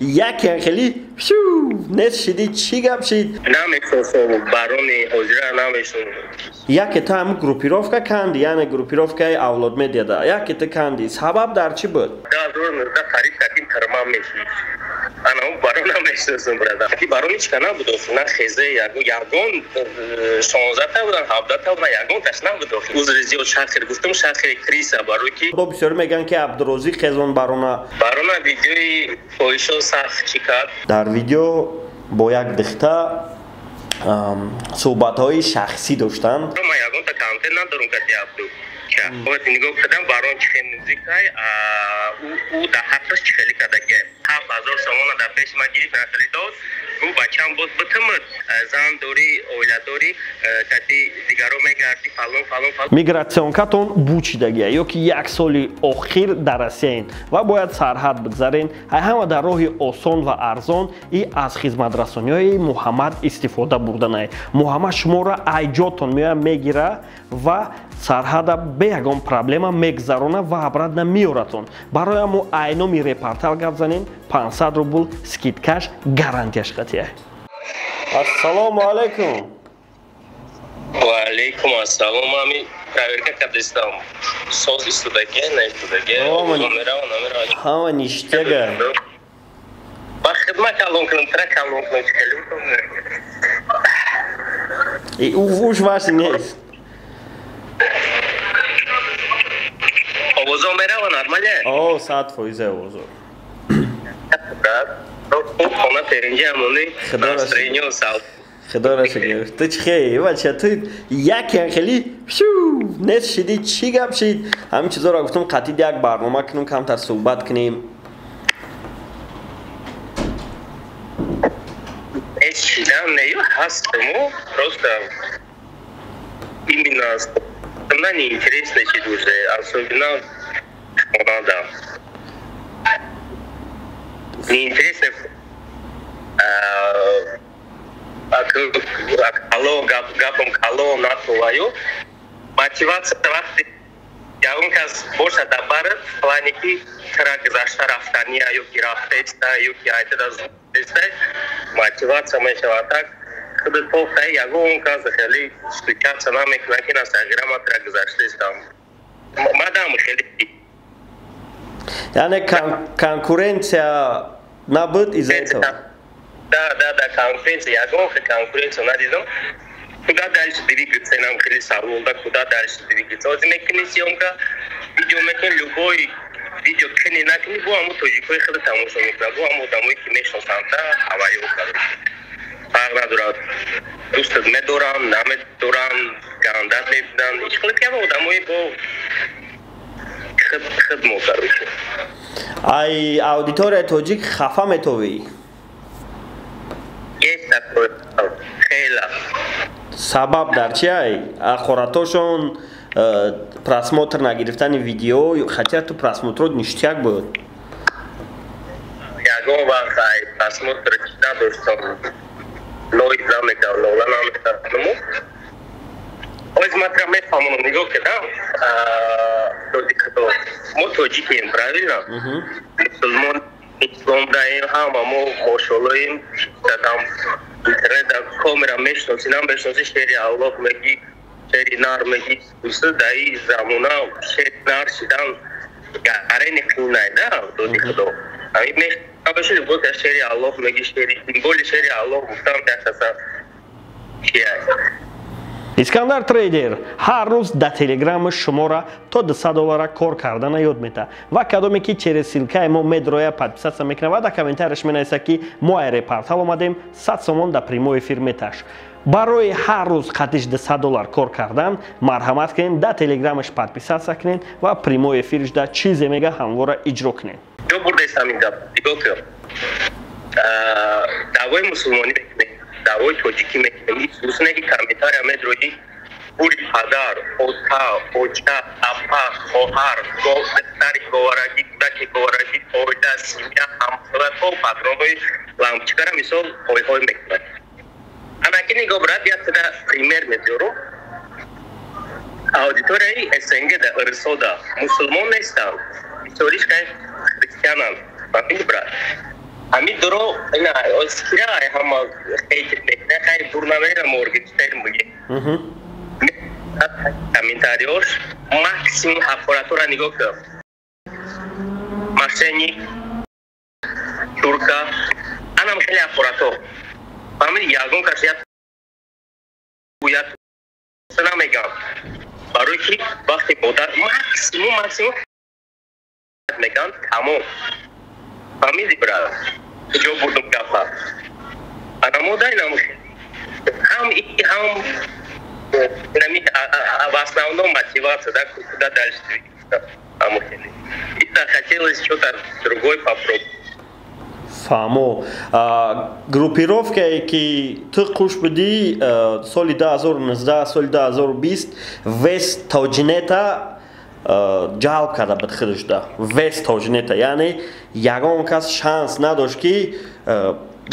یکی خیلی شو نشدی چی گپ شید نمیشناسم بارونی حجره نمیشناسم یکی تا هم گروپیروفکا کندی یعنی گروپیروفکای اولاد میدیده یکی تا کندی سبب در چی بود؟ دور نزده خرید کردیم ترمام میشید انا اون بارون نمیشناسم برادر کی بارونی چی کنه بود نه خیزه یگون 16 تا بودن 17 تا بودن یگون تاش نبود اوزریزی و شاخر گفتم شاخر کریسا باروکی دو بسیار میگن که عبدورازیق خزون بارونا ویدیوی فویشو سخت چی کرد در ویدیو با یک دختر صحبت‌های شخصی داشتن ما یگون تا کانتنت ندارم کتی عبدو وقتی نگاه کردم بارون چه موزیک های او در حقش چه خیلی کردگه 7000 سومون در پیش ما گیری نسلی داد او بچه هم بود بتمد زن دوری اولاد دوری کتی دیگرو میگردی فلان میگراتسیونکاتون بوچیدگیه یا که یک سالی اخیر در رسین و باید سرحد بگذارین همه در راه آسان و ارزان ای از خدمت رسانی های محمد استفاده بردن محمد شما را ایجاتون میگیره و سرحد به یگان پرابلم میگذرونه و عبرت نمیارتون برای مو اینو می رپورتال گپ زنین 500 روبل سکیدکش گارانتیش قطعه السلام علیکم و علیکم السلام مامی پرورکه کدستم سوز استودگه نه استودگه همه نیشتگه با خدمت کلون کنم کلون اوش واسه نیست اوزو میره و نرماله 100% اوزو خونه ترینجی همونی نسترینیو سال خدا را شکر تو چی خیلی بچه تو یکی خیلی شو نشدی چی گپ شید همین چیزا را گفتم قطعی یک برنامه کنیم کمتر صحبت کنیم اشیدم نیو هستمو Rustam именно она не интересна уже особенно надо не интересно кало на твою мотивация вахти я он каз больше добавит в плане ки трак за рафтания юки рафтеста юки айта мотивация мешава так خود تو خیلی یگون کاز خیلی شکست نمیکنه که نستگیرم اتر گذاشته استم مادام خیلی یعنی کنکورنسیا نبود ایزایتو دا کنکورنسیا یگون که کنکورنسیا ندیدم کدا درش دیدی گفتنم خیلی سوالدا کدا درش دیدی گفت از مکانیزم که ویدیو مکان لوگوی ویدیو کنی نکنی بو همون توجیهی خیلی تماشا میکنه بو همون دموی که میشناسم تا هوایی میکنه فرق ندارد دوست میدارم نمیدارم گندت میبینم هیچ خیلی که آدمایی با خد موتر بشه ای اودیتور توجیک خفه میتوی خیلی سبب در چی ای؟ خوراتوشون پرسموتر نگرفتن ویدیو خطیر تو پرسموتر نشتیک بود یگون وقت پرسموتر نداشتم لوی زمیکم لولا نمیکردم از مطرح میفهمونم نگاه کردم ما توجیکیم правильно مسلمان اسلام داریم همه ماشاءاللهیم там интернет камера میشناسی نمیشناسی شعری الله میگی شعری نار میگی دوست دایی زمونا شعری نار شدن گره نکنه نه دو دیگه همین میشه بود شعری الله میگی شعری سیمبولی شعری الله گفتم دست چیه اسکندر تریدر هر روز در تلگرام شما را تا $200 کار کردن یاد میده و کدومی که چهره سیلکه ما میدرویا подписаться میکنه و در کامنتارش مینویسه که ما رپورتال اومدیم 100 سومون در پریمو افیر میتاش برای هر روز خطش $200 کار کردن مرحمت کنین در تلگرامش подписаться کنین و پریمو افیرش در چیزی میگه همواره اجرا کنین جو برده استامین گپ دیگه که دعوای مسلمانی دعوای توجیکی میکنیم دوست نگی کامنتار همه دروی پوری پدر اوتا اوچا اپا خوهر دختری گوارگی کودکی گوارگی اویده سیمیا همسالت و پاترونوی لامچکارا مثال های های میکنن انا که نگاه برد یا تدا پریمیر میدیورو auditorii SNG de Rsoda musulmon نیستن بیچاریش که کریستیانن فهمیدی برات Ами дро ина оскира хама хейтне хай бурнавера моргичтер муге. Комментариош максимум аппаратура нигока. Машини турка анам хели аппаратур. Фамили ягон кашият уят санамегам. Бароки вақти бодар максимум меган тамом. Фамили брат. Jo buldum kafa. Ana modayla mı? Ham dinamik основном мотивация, да, куда дальше двигаться. И так хотелось что-то другое попробовать. Фамо. Группировка, ки ты куш буди соли 2019, соли 2020 вес таджинета ҷалб карда ба худашда вест тоҷнета яъне ягон кас шанс надошт ки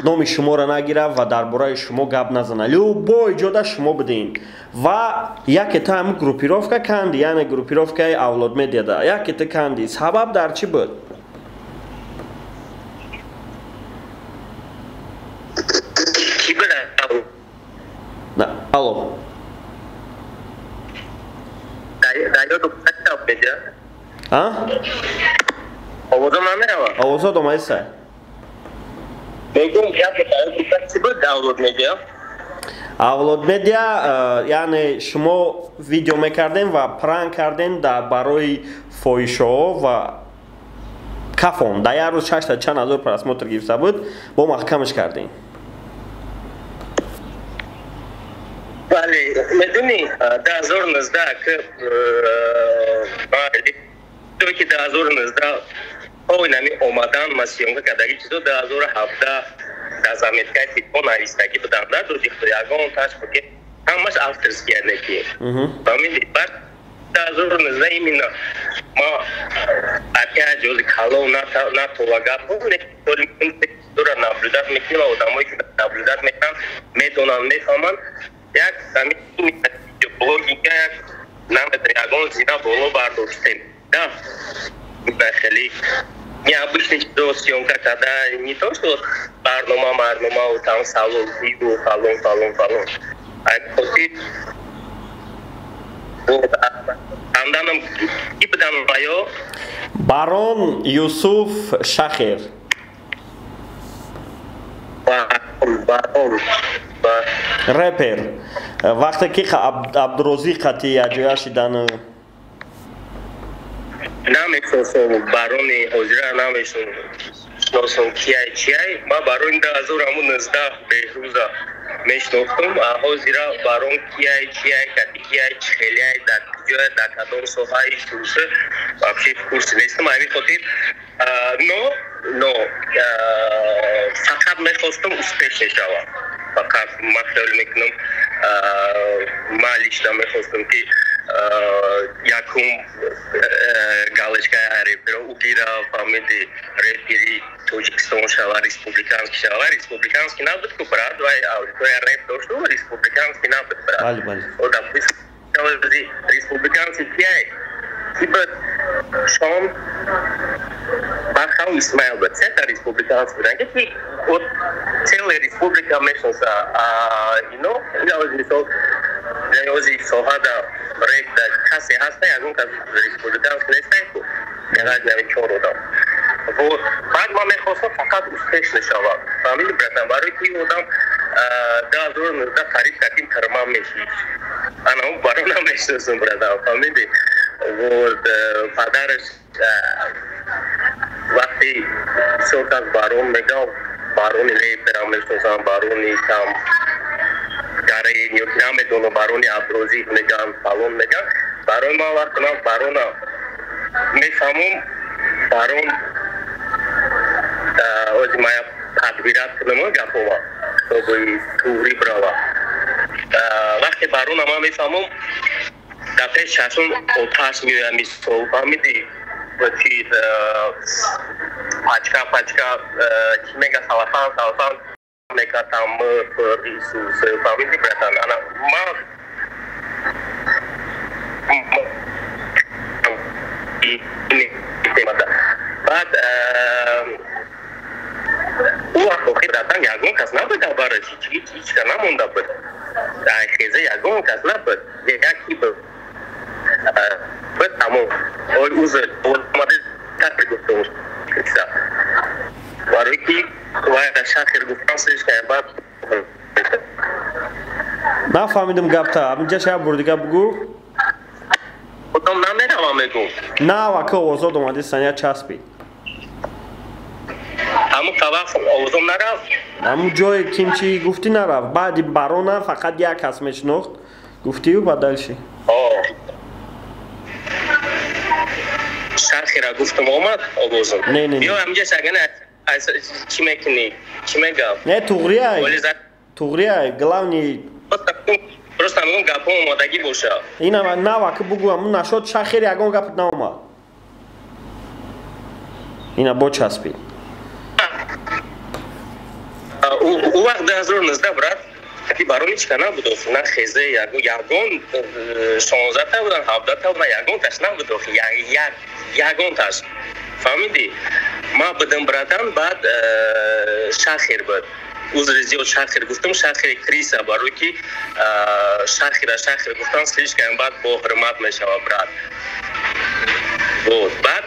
номи шуморо нагирад ва дар бораи шумо гап назана любой ҷода шумо бидин ва яке там группировка канди яъне группировкаи авлод медиада яке ты канди сабаб дар чӣ буд алло Ovozom namerava? Ovozo doma se. Begum ya ki bu download media. Download media yani шумо видео мекардем ва пранк кардем дар барои фоҳишҳо ва кафон дар як рӯз 6,000 просмотр гирифта буд бо маҳкамаш кардем. Бале, медуни 2019 ки توی 2019 اوینمی اومدن ما سیونگا کردگی چیزو 2017 دزامیتکای تیپو نویستگی بودن در دو دیخت یگان تاش بگه همش آفترس کرده که فهمیدی بعد 2019 ایمینا ما اپیا جوزی کالو نتولاگات بود نکتوری دورا نبلودات میکنیم و دمایی که نبلودات میکنم میدونم میفهمن یک سمیتی بلوگی که یک نمت یگان زینا بولو برداشتیم Да, нахали. Необычный съемка, когда не то, что барнома, там салон, видео, салон. А вот там данным типа там мое. Барон Юсуф Shakher. Барон. Рэпер. Вақте ки Абдурозиқ ти яҷояши дану намешносам барони ҳозира намешносам чиай ма барони 2019 беҳрӯза мешнохтам а ҳозира барон чиай кати чиай чихелиай дар куҷоя дар кадом соҳаи шурса вообще в курсе нестам ҳамин хотир но фақат мехостам успешно шавам фақат ма хел мекунам ма лично мехостам ки якум галочка рэпера угира фамилии рэпери Тоҷикистон шава республиканский набуд ку брат вай аудитория рэп дошту республиканский набуд брат бале ода республиканский кияй типа шон бахау исмаил бад сета республиканский ранги ки от целая республика мешнаса ози соҳада рэп да касе ҳаста ягон кас республиканский нестайку ягаҷнави чородам вот баъд ман мехостам фақат успешно шавам фаҳмиди братан барои ки одам 2019 тариф кардим тармам мешид анам баронам мешносам братан фаҳмиди вот падараш вақти бисёр кас барон мегав барони рэперам мешносам барони там гараи намедонам барони Абдурозиқ меган фалон меган барои ман вақт ман барона мефаҳмам барон ози мая тадбират кунам гапова тобои тури брава вақти барона ман мефаҳмам дафъаи чашм оташ меоям мисол фаҳмиди чиз пачка чӣ мега салафан meka tam per isu family bratan anak ma ini tema dah but آخر رفتم یکون کس نبود برای هیچ که نمونده بود در خیزه یکون کس نبود یکی بود تمام اوز اومده تقریب گفتم برای که باید شاخر گفتم سرش که بعد نفهمیدم گفتا همینجا شاید بردیگه بگو خودم نمیرم میگم نه وکه آزاد اومده سنیا چسبید همون طبق آوازم نرفت همون جای کیمچی گفتی نرفت بعدی بارونه فقط یک کس میشناخت گفتی و بدلشی شاخی را گفتم آمد آوازم نه بیا همینجا شگنه چی میکنی؟ چی میگم؟ نه توغریه گلاونی Просто همون گپ اومدگی باشه اینا نه وکه بگو همون نشد شاخیر یکون گپت نامد اینا با چسبید او وقت 2019 برات که بارون هیچ کنه بود نه خیزه یگون 16 تا بودن 17 تا بودن یگون تاش نبود یگون تاش فهمیدی ما بدم براتم بعد شاخیر بود اوز زیاد شاخیر گفتم شاخیر کریسا برای که شاخیر گفتم سریش کنم بعد با حرمت میشه برات بود بعد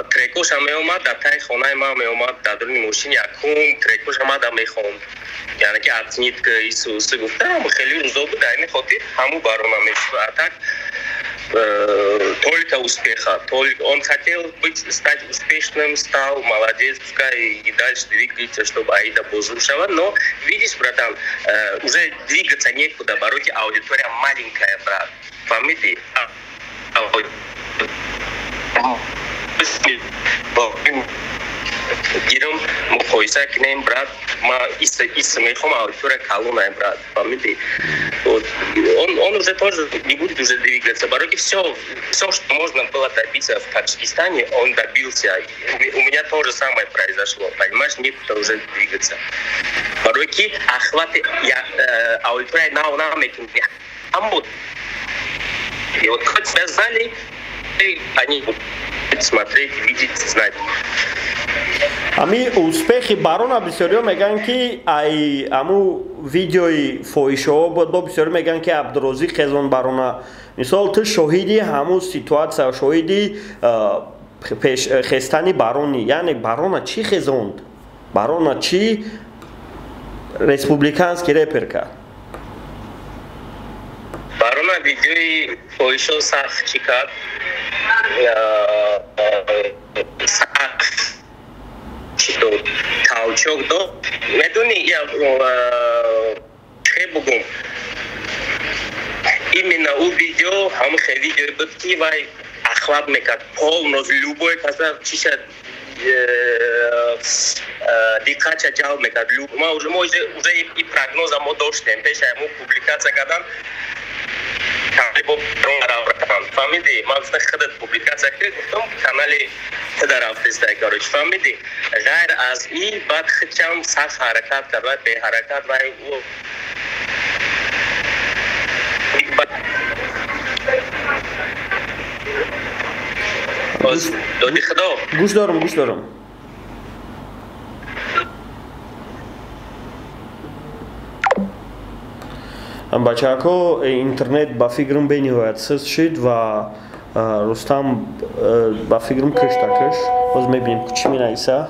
تریکوش هم میومد در تای خانه ما میومد در درون ماشین یکم تریکوش هم هم میخوند یعنی که اتنید که ایسوسه گفتم خیلی روزا بود در این خاطر همو بارона میشد так только успеха только он хотел стать успешным стал молодец пускай и дальше двигается чтобы аида позрушила но видишь братан уже двигаться некуда бороте аудитория маленькая брат поймите گیرم مقایسه کنیم برات ما ایست میخوام аудитория калуная брат поймите он уже тоже не будет уже двигаться бароки все что можно было добиться в Таджикистане он добился у меня то же самое произошло понимаешь некуда уже двигаться бароки охваты аудитория на мекин амбут и вот хоть себя знали они будут смотреть видеть знать امی успехи барона бисёриё меган ки ай аму видеои фоҳишаҳо буд бо бисёриё меган ки Абдурозиқ хезон барона мисол ту шоҳиди ҳамун ситуатсия шоҳиди хестани барони яъне барона чӣ хезонд барона чӣ республиканский репер кард барона видеои фоҳишо сахт чӣ кард талчок до медуни я хебугум именно у видео хам видео буд ки вай ахлаб мекард полностью любой каса чиша диққатша ҷалб мекард ма уже и прогноза мо доштем пеша мо публикация кардам فهمیدی ما گفتم خودت پوبلیکاسیا کردی گفتم کانالی در افریسته کارش فهمیدی غیر از این بعد خودم صف حرکت کردم به حرکت و دادی خدا گوش دارم бачаҳако интернет ба фикрам бениҳоят сист шид ва рустам ба фикрам кӯштакаш боз мебинем чӣ менависа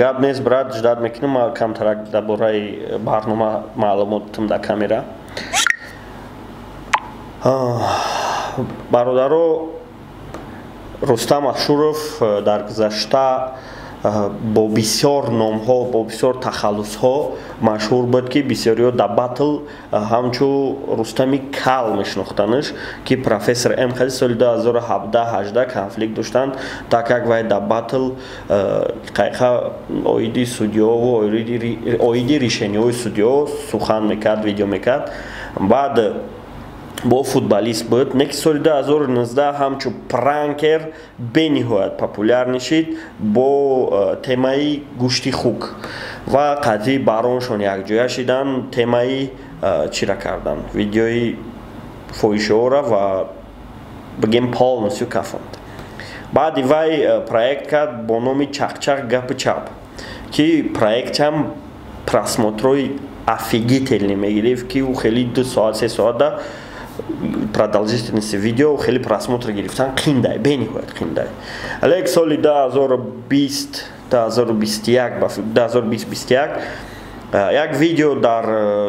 гап нест брат ждат мекунам камтарак дар бораи барнома маълумотам дар камера бародаро Рустам Ашуров дар гузашта бо бисёр номҳо бо бисёр тахаллусҳо машҳур буд ки бисёриҳо дар батл ҳамчун Рустами кал мешинохтанаш ки профессор МХ соли 2017-18 конфликт доштанд так як вай дар батл қайқа оиди судиёву оиди решениҳои судиё сухан мекард видео мекард баъд бо футболист буд не ки соли 2019 ҳамчун пранкер бениҳоят популярӣ шид бо темаи гӯшти хук ва қадрии бароншон якҷоя шидан темаи чира кардан видеои фоҳишаҳоро ва бигем полностью кафанд. Баъди вай проект кард бо номи чақчақ гапи чап ки проектам просмотрои офигительни мегирифт ки ӯ хели 2 соат 3 соата продолжительности видео хели просмотр гирифтан қиндай бениҳоят қиндай. Алек соли 2020-2021 як видео дар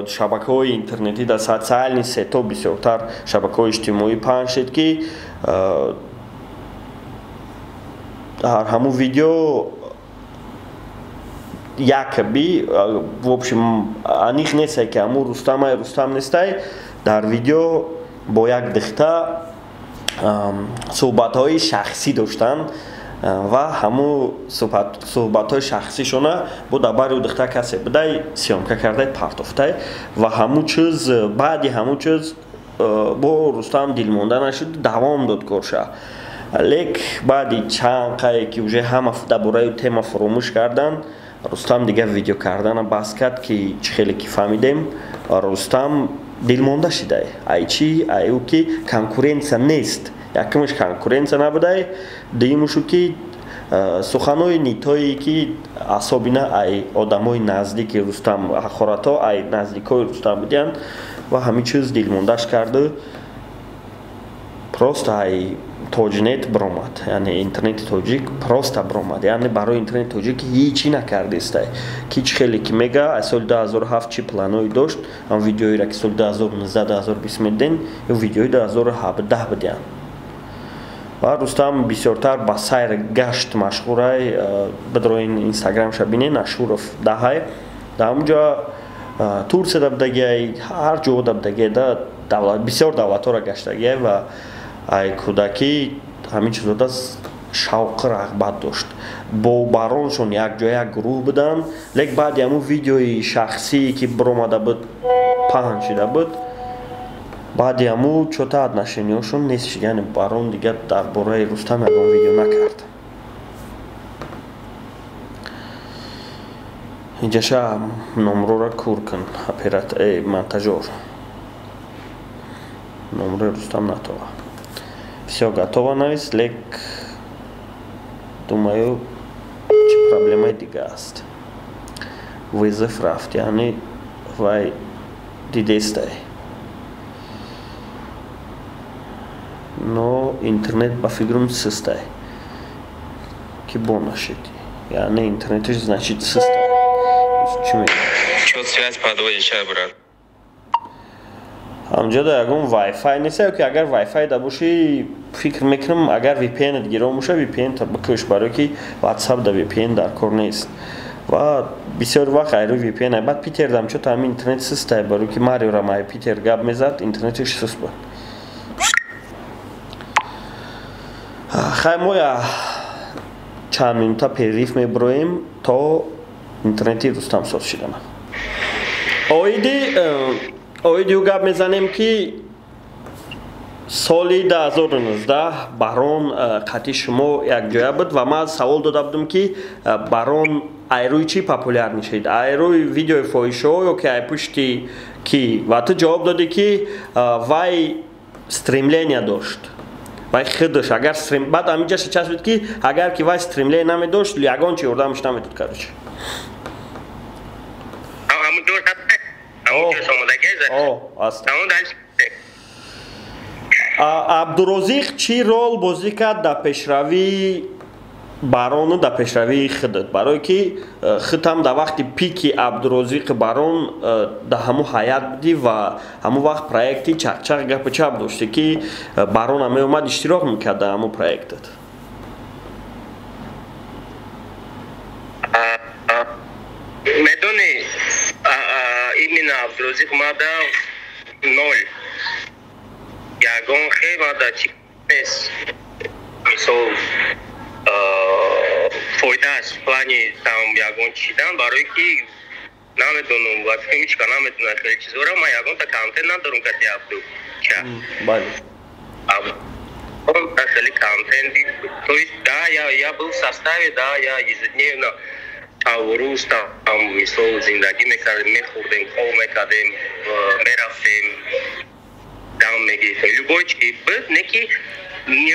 шабакаҳои интернетӣ дар социални сето бисёртар шабакаҳои иҷтимоӣ паҳн шуд ки дар ҳамун видео якби в общем аниқ нестай ки ҳамун Рустам нестай дар видео бо як дихта суҳбатҳои шахсӣ доштанд ва ҳамун суҳбатҳои шахсишона бо дар бари дихта касе будай сиёмка кардай партофтай ва ҳамун чиз баъди ҳамун чиз бо Рустам дилмонда нашуд давом дод корша. Лек баъди чанд қае ки уже ҳама дар бораи тема фуромӯш карданд Рустам дигар видео кардана бас кард ки чӣ хеле ки фаҳмидем Рустам дилмонда шидай айчи аю ки конкуренсия нест якумаш конкуренсия набудай дуюмушу ки суханои нитое ки асобина ай одамои наздики Рустам ахорато ай наздикои Рустам будиянд ва ҳамин чиз дилмондаш карду просто ай тоҷнет бромад яъне интернети тоҷик просто бромад яъне барои интернети тоҷик ҳичи накардистай ки чӣ хеле ки мега аз соли 2007 чӣ планои дошт ам видеоира ки соли 2019-2020 меден ё видеои 2017 будиянд ва Рустам бисёртар ба сайр гашт машҳурай бидроин инстаграмша бинен Ashurov даҳай дар ҳамунҷо Турсияда будагиай ҳар ҷода будагиай бисёр давлатҳоро гаштагиай ва ай кӯдакӣ ҳамин чизода шавқи рағбат дошт бо бароншон якҷо як гурӯҳ буданд лек баъди ҳамун видеои шахсие ки биромада буд паҳн шуда буд баъди ҳамун чота отношениёшон нест шуд яъне барон дигар дар бораи Рустам ягон видео накард. инҷаша номрора кур кун монтажёр номраи Рустам натова все готово наист лек думаю чи проблемаи дига аст вызов рафт яъне вай дидестай но интернет ба фикрам систай ки бо нашид яъне интернетиш значит систай чӣ чот связь подводишь брат ҳамҷода ягон вайфай нест ки агар вайфай да боши фикр мекунам агар VPN гиро моша VPN та бикӯш барои ки WhatsApp да VPN дар кор нест ва бисёр вақт айру VPN баъд Питер дам чото ҳамин интернет систай барои ки мариёрам ай Питер гап мезад интернетиш суст буд хай мо я чанд минута перерив мебироем то интернети Рустам соз шидана оиди гап мезанем ки соли 2019 барон қати шумо якҷоя буд ва ман савол дода будам ки барон айрӯи чӣ популярни шид айрӯи видеои фоҳишҳо ё ки ай пушти ки ва ту ҷавоб додӣ ки вай стремления дошт вай худаш агар баъд ҳаминҷа шичаст ки агар ки вай стремления намедошт ягон чи ёрдамаш намедод карочи Абдурозиқ чӣ рол бозӣ кард дар пешравии барону дар пешравии худат барое ки худам дар вақти пики Абдурозиқи барон дар ҳамун ҳаят будӣ ва ҳамун вақт проекти чақчақ гапи чап доштӣ ки барона меомад иштирок мекард дар ҳамун проектат медони именно Абдурозиқ мада 0 ягон хемада чи нест мисол фоидааш в плане там ягон чидан барое ки намедонам ва фикрмичка намедонам хеле чизора ман ягонта контент надорам ки Абду ча бале он хеле контент то есть да я был в составе да я ежедневно Рустам мисол зиндаги мекардем мехӯрдем хоб мекардем мерафтем дам мегирифтем любой чи буд не ки ни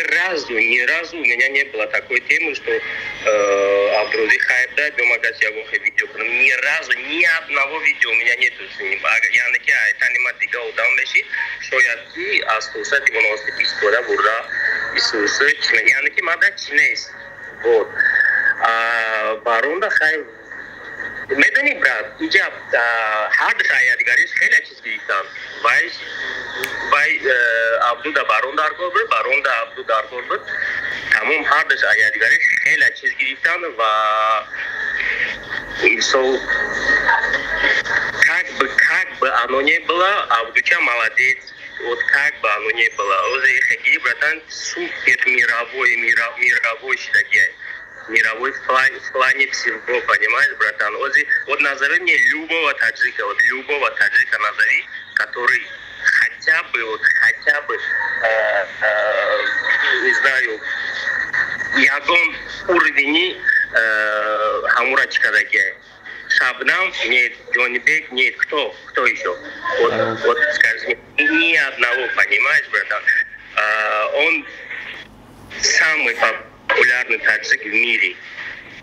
разу у меня не было такой темы, что Абдурозиқ хайп дает, домагас я его видео. Ни разу, ни одного видео у меня нету с ним. Я не кя, это не матига удам меши, что я ки астуса 90 года бурда Иисуса. Я не ки мада чинес. Вот. Барона хайп. Медани брат, иджаб хард хайят гариш хела чиз гирифтан. Вай Абдуда барон дар кор буд, барон да Абду дар кор буд. Тамом ҳардаш аядгари хела чиз гирифтан ва мисол как бы оно не было, Абдуча молодец. Вот как бы оно не было. Ози хакири братан супер мировой считать. Мировой в плане всего, понимаешь, братан? Вот назови мне любого таджика назови, который хотя бы, не знаю, ягон уровень Хамурачка такие. Шабнам нет, Джонибек нет, кто еще? Вот скажи, ни одного, понимаешь, братан? Он самый популярный таджик в мире.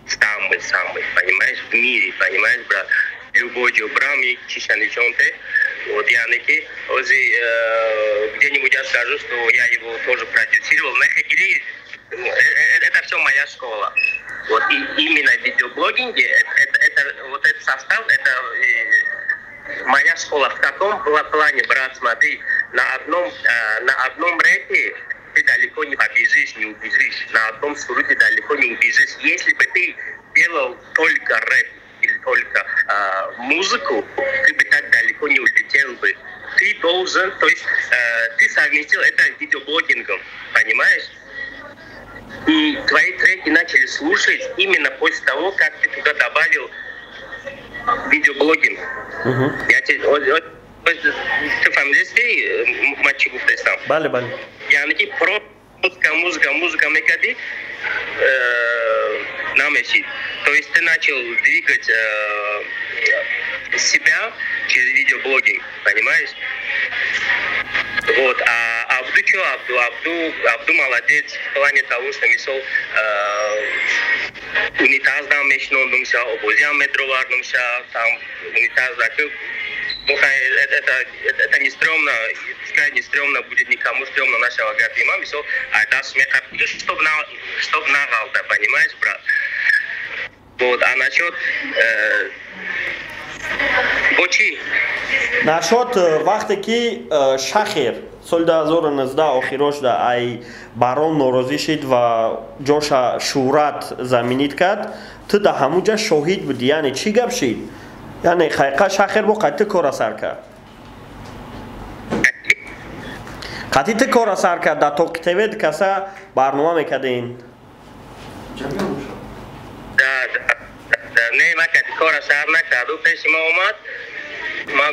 Самый, понимаешь, в мире, понимаешь, брат? Любой джобрами, чишаничонте. Вот я где-нибудь я скажу, что я его тоже продюсировал. Это все моя школа. Вот и именно в видеоблогинге этот состав, это моя школа. В каком плане, брат, смотри, на одном рэпе ты далеко не побежишь, не убежишь. На одном суруте далеко не убежишь. Если бы ты делал только рэп или только музыку, ты бы так далеко не улетел бы. Ты должен, то есть ты совместил это с видеоблогингом, понимаешь? И твои треки начали слушать именно после того, как ты туда добавил видеоблогинг. Я тебе, ты фамилия матчи гуфтестам. Бали. Я не музыка мекади намешит. То есть ты начал двигать себя через видеоблогинг, понимаешь? Вот, а Абду молодец в плане того, что мисол унитаз намешнон думся, обозян метровар думся, там унитаз закрыл. Это не стрёмно, пускай не стрёмно будет никому стрёмно нашего гатима, мисол, а это смеха, чтоб навал-то, понимаешь, брат? Вот, а насчет Бочи. Насчет вақте ки Shakher соли 2019 охирошда ай барон норозӣ шид ва ҷоша шӯҳрат заминид кард, ту да ҳамуҷа шоҳид будӣ, яъне чӣ гап шид? Яъне хайқа Shakher бо қати кора сар кард. Қати ти кора сар кард, да Токи ТВ каса барнома мекардин? Не, ма қати кора сар накарду, пеши ма омад, ма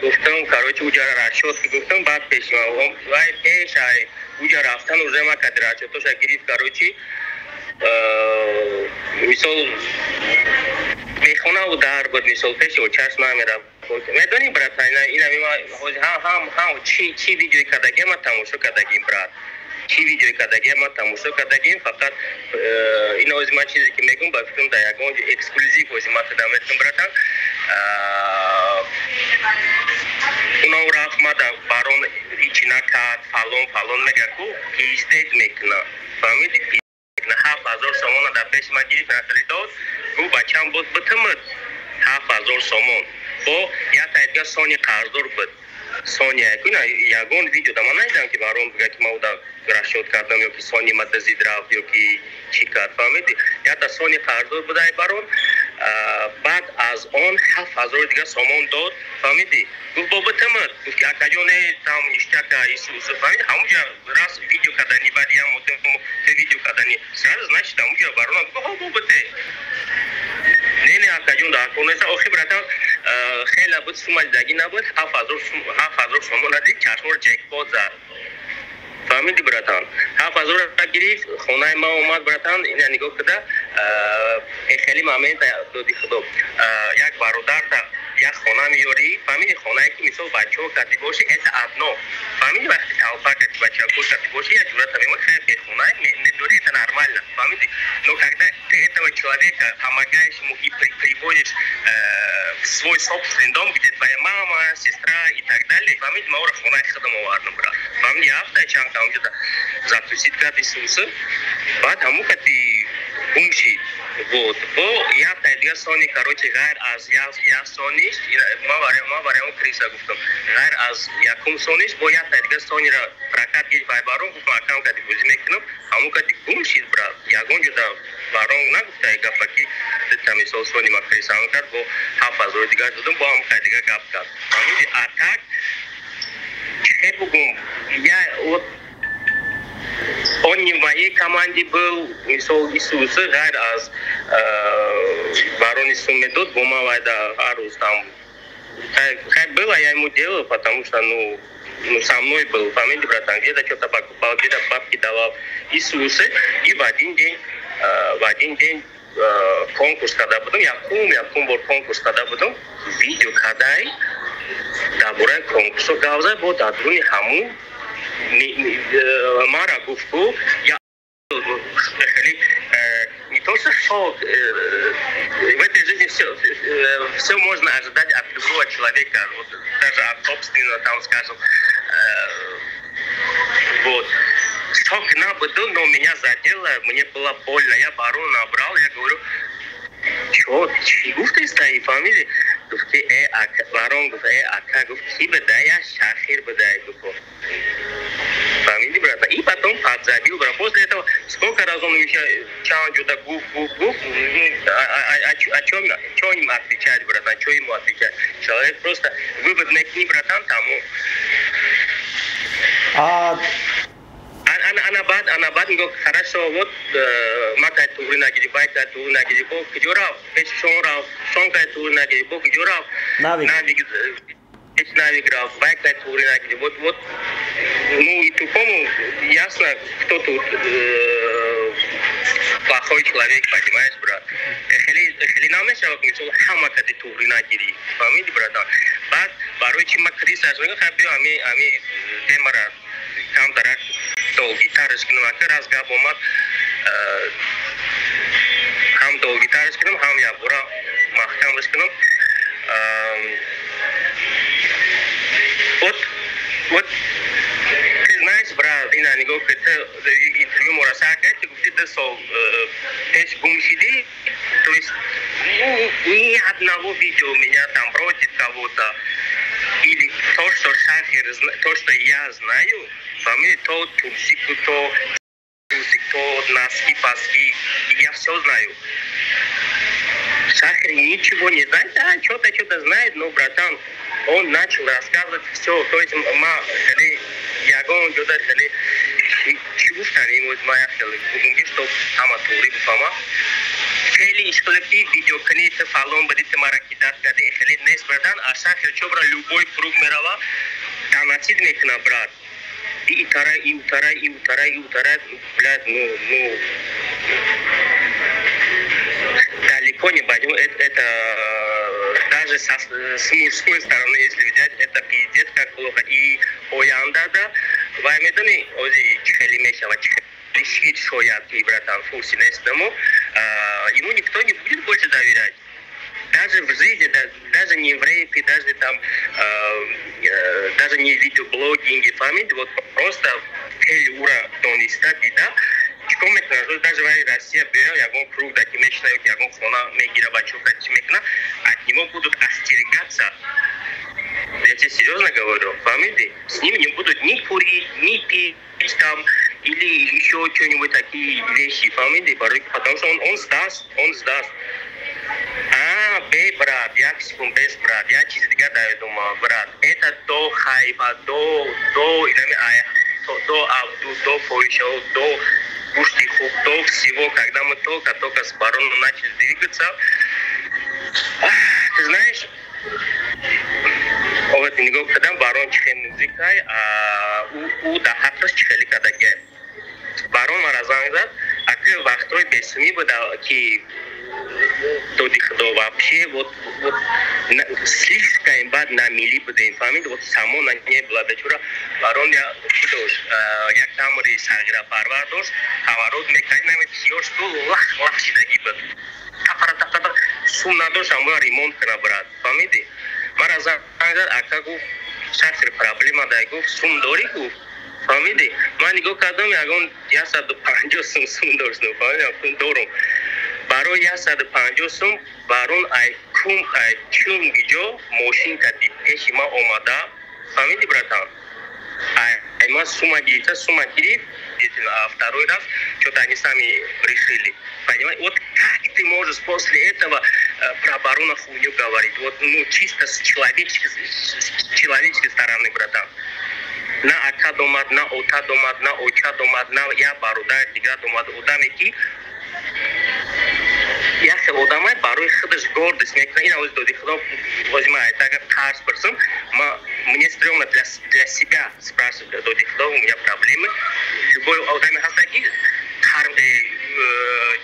гуфтам, короче, уҷара расшод ки гуфтам, баъд пеши ма вай пеш ай уҷа рафтан уже ма қати расшодтоша гирифт, короче, мисол мехона удар буд, мисол пеши о чашм намера. Медони брат, чи видеои кардагӣ ма тамошо кардагим, брат. Чи видеои кардагӣ ма тамошо кардагим, фақат ин ози ман чизе ки мегум ба фикрам да ягон эксклюзив ози ма кардам метам, братан. Унав рафт мада барон ҳичи накард, фалон мегаку, пиздед мекуна. Фаҳмидӣ? 7000 сомона дар пеши ман гирифт, нахаридод, гу бачам буд битимид 7000 сомон. Бо як тайга сони қарздор буд. Соня, ягон видео да ман надидам ки барон бига ки ман уда расшод кардам ё ки сони ма дазид рафт ё ки чӣ кард, фаҳмидӣ? Якта сони қарздор буд ай барон, баъд аз он 7000 дига сомон дод, фаҳмидӣ? Гуфт бо битимид, гуфт ки акаҷоне там ништяка исуса, фаҳмидӣ? Ҳамуҷа раз видео кардани, баъди ҳам те видео кардани, сразу значит ҳамуҷа барона гуфт ҳо бо бите. Не акаҷон да аконеса охи братан хела буд сумалдаги набуд 7000 сомон ади чашмор ҷекпот зад. Фаҳмидӣ братан? 7000 гирифт, хонаи ма омад братан, ина нигоҳ карда خیلی момент دادی خدا یک برادر یک خانه میاری فهمیدی خانه که مثلا بچه‌ها کتی باشه ایت ابنا فهمیدی وقتی توفا کتی بچه‌ها کتی باشه یک جورت میمون خیلی خانه نداری ایت نرمال فهمیدی но когда ты этого человека помогаешь ему и приводишь в свой собственный дом где твоя мама сестра и так далее фамилия маура хона хадам аварна брат фамилия авто чам там где-то затусит кати сусы потому как ты умши вот бо я тайга сони короче гайр аз я сониш ма варем криса гуфтам гайр аз якум сониш бо я тайга сони ра прокат гей барон гуфтам акам кати бузи мекунам ҳамун кати гумшид брат ягон ҷуда барон нагуфта гапаки тамисол сони ма крисам кард бо 7000 дигар додам бо ҳамун кати дигар гап кард фамиди атак че бугум я вот он не в моей команде был, мисол Иисуса, гайр аз барон Исумедот, бумавайда Арус там. Как было, я ему делал, потому что, ну со мной был, фамилия братан, где-то что-то покупал, где-то бабки давал Иисуса, и в один день конкурс, когда потом, я был конкурс, когда потом, видео, когда и дабурай конкурс, гауза, вот, адруни хаму, Мара Гуфку, я не то что шок, в этой жизни все можно ожидать от любого человека, вот, даже от собственного, там, скажем, вот. Шок был, но меня задело, мне было больно, я барон набрал, я говорю, чего ты стоишь, фамилия? Гуфти, барон, гуфти, ака, гуфти, бедай, я Shakher, бедай, гуфти. Фамилия, брата. И потом подзабил, брат. После этого сколько раз он еще чаунджуда гуф. Что им отвечать, братан? Что ему отвечать? Человек просто выводный к ним, братан, тому. Анабад говорит, хорошо, вот матай турина гири, байта турина гири, бог гидюрав, шонкай турина гири, бог гидюрав, навиграв, байта турина гири, вот, ну и тупому ясно, кто тут плохой человек, понимаешь, брат. Хели намешал, мисол, хамакати турина гири, фамилия, братан. Бад, барой чима криса, хабио, ами темара, там тарак, то гитарочкиным ака разгаб омад, хам то гитарочкиным, хам я бура махкамочкиным. Вот, ты знаешь, брат, ина него это интервью морасака, ты где-то сол, эш гумшиди, то есть ни одного видео меня там против кого-то, или то, что Shakher, то, что я знаю, фамилия, то Турсик, то носки, паски, я все знаю. Shakher ничего не знает, да, что-то знает, но, братан, он начал рассказывать все, то есть, я говорю, чего ему моя что аматури, фама. Хели, что ли, видео, конечно, фалон, будете маракидат, когда хели, не братан, а Shakher, что, брат, любой круг мирова, танацит мекна, брат. И утара, блядь, ну, далеко не пойдем, это даже с мужской стороны, если взять, это пиздец как плохо. И оянда, да, ваймедани, ози, чхелимешава, чхелишит шоят, и братан, фусинесному, ему никто не будет больше доверять. Даже в жизни, даже не в рэпе, даже там, даже не в видеоблогинге, фамилия, вот просто элюра, тониста, да, даже в России, я говорю, круг, да, кимечная, я говорю, хона, мегира, бачука, чимекна, от него будут остерегаться. Я тебе серьезно говорю, фамилии, с ним не будут ни курить, ни пить там, или еще что-нибудь такие вещи, фамилии, потому что он сдаст. Бей, брат, я без брат, я через гада думаю, брат, это до хайпа, до Абду, до Фойшоу, до Пуштиху, до всего, когда мы только с бароном начали двигаться. Ты знаешь, когда барон чихен музыкай, у дахатас чихели кадаге. Барон маразангзад, а ты вахтой без СМИ было, до дихдо вообще вот слишком бад на мили будем фамилия вот само на не было дочура барон я читош як тамри сагра парвардош хаворот меканами все что лах сидаги бад тапара сумна дош амра ремонт кана брат фамилия мараза агар акагу Shakher проблема дайгу сум дори гу фамилия мани го кадам ягон я сад 50 сум дорс но фамилия дором برای 150 سوم بارون ای چون گیجو ماشین کردی پیش ما اومده فهمیدی براتان ای ما سوما گیرید второй раз что-то они сами решили понимаете вот как ты можешь после этого про барона хуйню говорить вот ну чисто с человеческой стороны братан на ака домад на ота домад на оча домад на я баруда дига домад удамеки я се одамай барои худаш гордость мекунад ин авз доди худо возьмает агар қарз пурсам мне стрёмно для себя спрашивать доди худо у меня проблемы любой одами ҳаста ки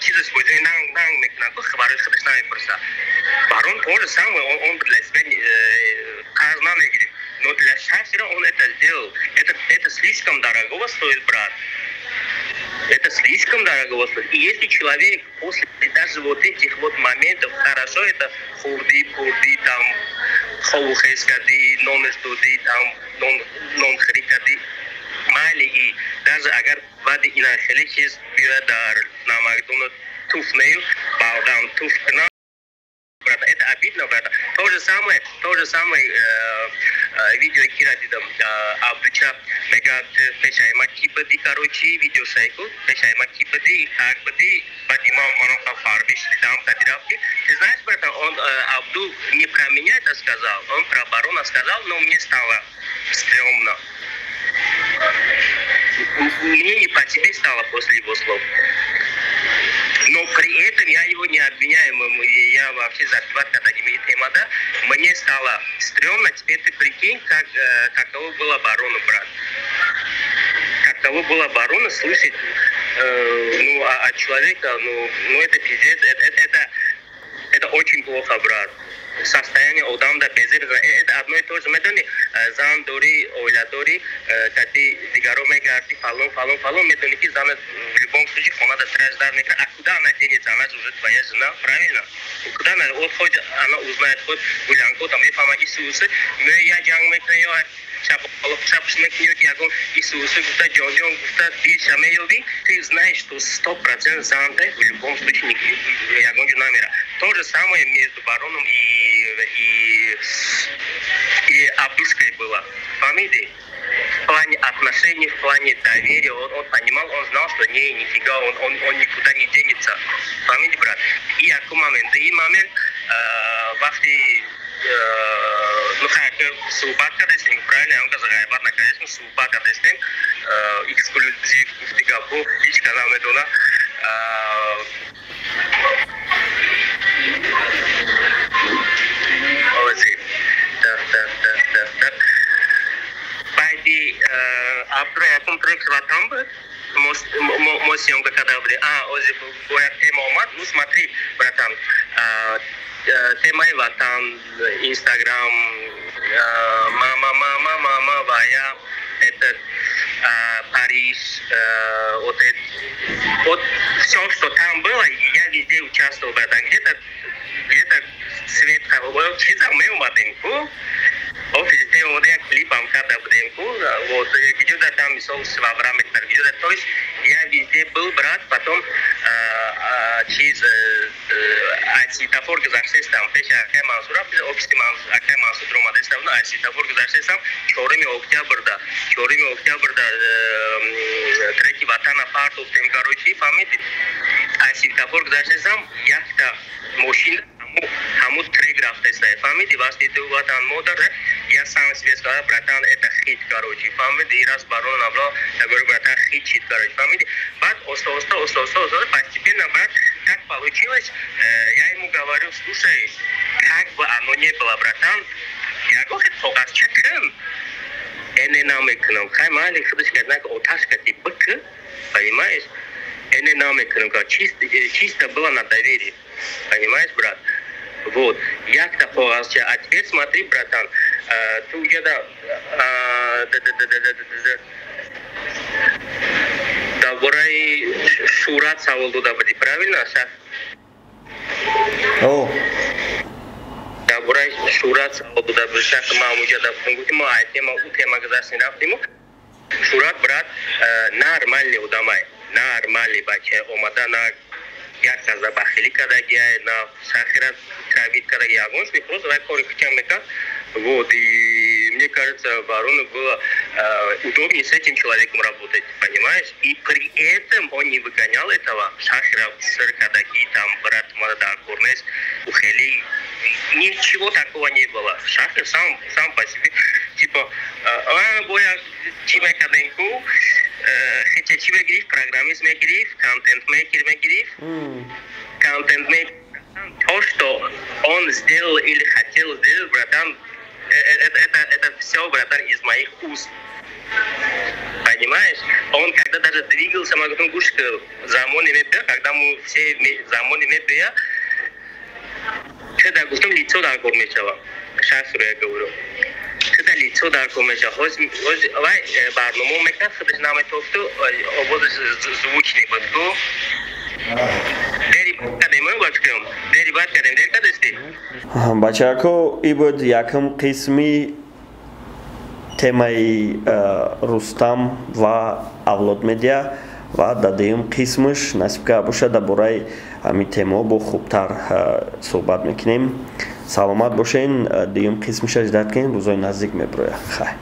чизаш возьмай нанг мекунад барои худаш намепурса барон то же самое он для себя қарз намегирит но для Shakher он это сделал это слишком дорого стоит брат. Это слишком дорого стоит. И если человек после даже вот этих вот моментов, хорошо, это хурди, там, хоухескади, нонестуди, там, нонхрикади, мали, и даже агар вади инахеличис бюадар на Макдональд туфнею, балгам туфкна, это обидно, брата. То же самое видео кирадидам Абдуча мега пешайма кипади, короче, видео шайку, пешайма кипади, как бади, бадима маноха фарбиш, там кадировки. Ты знаешь, брата, он Абду не про меня это сказал, он про барона сказал, но мне стало стрёмно. Мне не по тебе стало после его слов. Но при этом я его не обвиняю, я вообще за СУºБАТ, когда имеет тема, да, мне стало стрёмно, теперь ты прикинь, каково было барону, брат. Каково было барону слышать, от человека, это пиздец, это очень плохо, брат. Состояние одамда безер, это одно и то же. Медони зан дори, ойла дори, кати дигаро мегарти, фалон, медони ки зан в любом случае она страждает. А куда она денется? Она же уже твоя жена, правильно? Куда она? Вот хоть она узнает, хоть гулянку, там и фама Иисуса, но я джанг мекнею, шапшмекнею, ягон Иисуса, гута джонжон, гута дичамеyovi, ты знаешь, что 100% зантай в любом случае ягон жена. То же самое между бароном и Абдушкой было. Фамилия. В плане отношений, в плане доверия, он понимал, он знал, что нифига, он никуда не денется. Фамилия, брат. И какой момент? И момент, вахти, Shakher СУཌБАТ кардестем, правильно, он сказал, БАРОНА кардестем, СУཌБАТ кардестем, эксклюзив гуфтигапу, ич канал медона. Пойди, Абдурозиқ трек Rustam был, мой съемка когда были. Ози боя тема умат, смотри, братан, тема Ватан, Инстаграм, мама, Вая, это Париж, вот все, что там было, я везде участвовал, братан, где-то свет кого-то, чисто мы умаденку, офисе он я клипом когда буденку, вот где-то там сол свавраме где-то, то есть я везде был, брат, потом через светофор гузаштес там, пеша Ака Мансура, офисе Ака Мансур омадес там, светофор гузаштес там, 4 октябрда треки Ватана парт офтем, короче, фамилия, светофор гузаштес там, яхта машина ҳамун трек рафтаста фаҳмиди вақте ту ватан модар я сам себе сказал братан это хит короче фаҳмиди раз барон набрал я говорю братан хит короче фаҳмиди бад оста постепенно брат так получилось я ему говорю слушай как бы оно не было братан я говорю фокус чекн эне намекнам хай мали худиш каднак оташ кати бык понимаешь это намекнем, как чисто было на доверии. Понимаешь, брат? Вот. Як-то положил. А теперь смотри, братан, ты где-то... Добрый шурат саволду добрый, правильно, Шах? О. Добрый шурат саволду добрый, Шах, маму где-то пунгутимо, а тема государственной рафтиму. Шурат, брат, нормальный удамай, нормальный бача, омадана, як забахили, когда я на Shakher травит, когда я гонш, мы просто такой хотя вот, и мне кажется, Барону было удобнее с этим человеком работать, понимаешь? И при этом он не выгонял этого Shakher, когда там брат Мада Курнес, ухели, ничего такого не было. Shakher сам по себе, типа, боя тебя каденку, хотя тебя гриф, программист me гриф, контент-мейкер me гриф, контент-мейкер, то, что он сделал или хотел сделать, братан, это все, братан, из моих уст. Понимаешь? Он когда даже двигался, могу гушка, замони мебя, когда мы все замони мебя, когда густом лицо да кормечава, Shakher я говорю. Когда лицо да кормечава, вай барному мекна, когда наме тофту, обоз звучный бутку. бачако ибуд якам қисми темаи Рустам ва авлод медиа ва дадем қисмаш насиб ка боша дар бораи ҳамин тема бо хубтар суҳбат мекунем. Саломат бошен, дигим қисмиша ҷидат кунем, рӯзои наздик мебарояд. Хай.